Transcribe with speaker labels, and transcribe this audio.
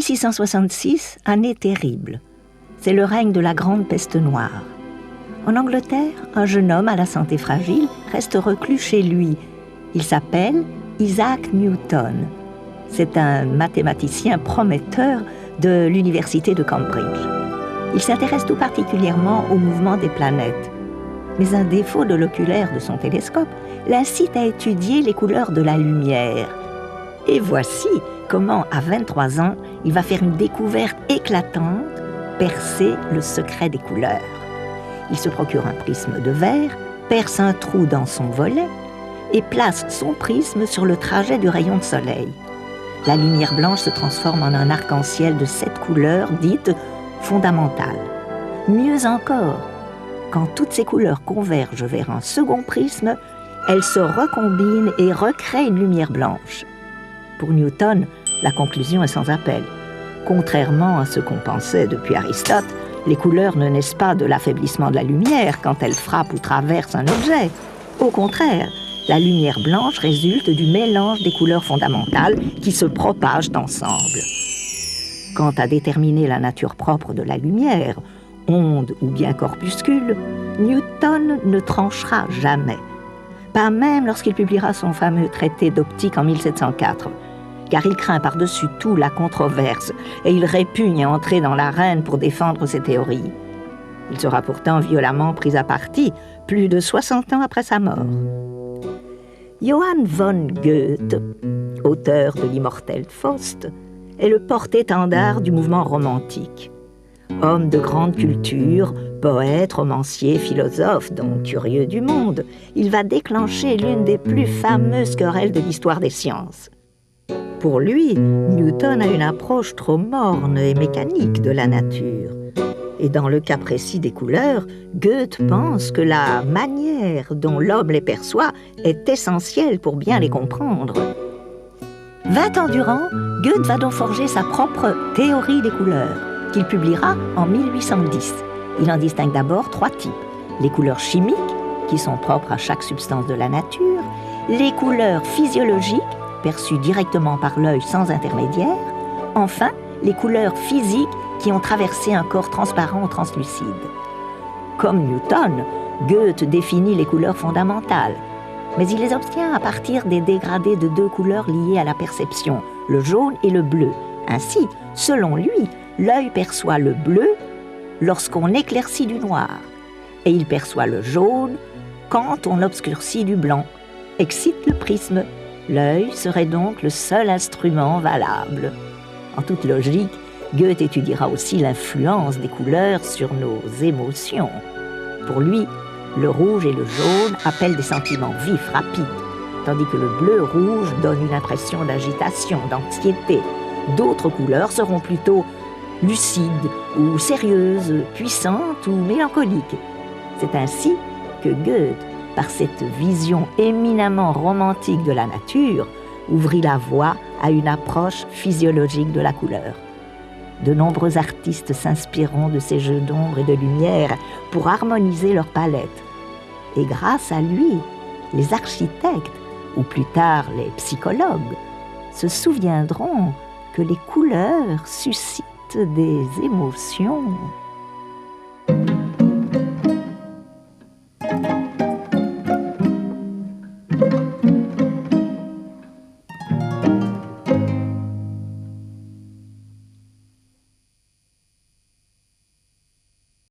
Speaker 1: 1666, année terrible. C'est le règne de la grande peste noire. En Angleterre, un jeune homme à la santé fragile reste reclus chez lui. Il s'appelle Isaac Newton. C'est un mathématicien prometteur de l'université de Cambridge. Il s'intéresse tout particulièrement au mouvement des planètes. Mais un défaut de l'oculaire de son télescope l'incite à étudier les couleurs de la lumière. Et voici comment, à 23 ans, il va faire une découverte éclatante, percer le secret des couleurs. Il se procure un prisme de verre, perce un trou dans son volet et place son prisme sur le trajet du rayon de soleil. La lumière blanche se transforme en un arc-en-ciel de 7 couleurs dites fondamentales. Mieux encore, quand toutes ces couleurs convergent vers un second prisme, elles se recombinent et recréent une lumière blanche. Pour Newton, la conclusion est sans appel. Contrairement à ce qu'on pensait depuis Aristote, les couleurs ne naissent pas de l'affaiblissement de la lumière quand elle frappe ou traverse un objet. Au contraire, la lumière blanche résulte du mélange des couleurs fondamentales qui se propagent ensemble. Quant à déterminer la nature propre de la lumière, onde ou bien corpuscule, Newton ne tranchera jamais. Pas même lorsqu'il publiera son fameux traité d'optique en 1704, car il craint par-dessus tout la controverse et il répugne à entrer dans l'arène pour défendre ses théories. Il sera pourtant violemment pris à partie plus de 60 ans après sa mort. Johann von Goethe, auteur de l'immortel Faust, est le porte-étendard du mouvement romantique. Homme de grande culture, poète, romancier, philosophe, donc curieux du monde, il va déclencher l'une des plus fameuses querelles de l'histoire des sciences. Pour lui, Newton a une approche trop morne et mécanique de la nature. Et dans le cas précis des couleurs, Goethe pense que la manière dont l'homme les perçoit est essentielle pour bien les comprendre. 20 ans durant, Goethe va donc forger sa propre théorie des couleurs, qu'il publiera en 1810. Il en distingue d'abord 3 types. Les couleurs chimiques, qui sont propres à chaque substance de la nature, les couleurs physiologiques, perçues directement par l'œil sans intermédiaire, enfin, les couleurs physiques qui ont traversé un corps transparent ou translucide. Comme Newton, Goethe définit les couleurs fondamentales, mais il les obtient à partir des dégradés de 2 couleurs liées à la perception, le jaune et le bleu. Ainsi, selon lui, l'œil perçoit le bleu lorsqu'on éclaircit du noir, et il perçoit le jaune quand on obscurcit du blanc, excite le prisme. L'œil serait donc le seul instrument valable. En toute logique, Goethe étudiera aussi l'influence des couleurs sur nos émotions. Pour lui, le rouge et le jaune appellent des sentiments vifs, rapides, tandis que le bleu-rouge donne une impression d'agitation, d'anxiété. D'autres couleurs seront plutôt lucides ou sérieuses, puissantes ou mélancoliques. C'est ainsi que Goethe, par cette vision éminemment romantique de la nature, ouvrit la voie à une approche physiologique de la couleur. De nombreux artistes s'inspireront de ces jeux d'ombre et de lumière pour harmoniser leur palette. Et grâce à lui, les architectes, ou plus tard les psychologues, se souviendront que les couleurs suscitent des émotions.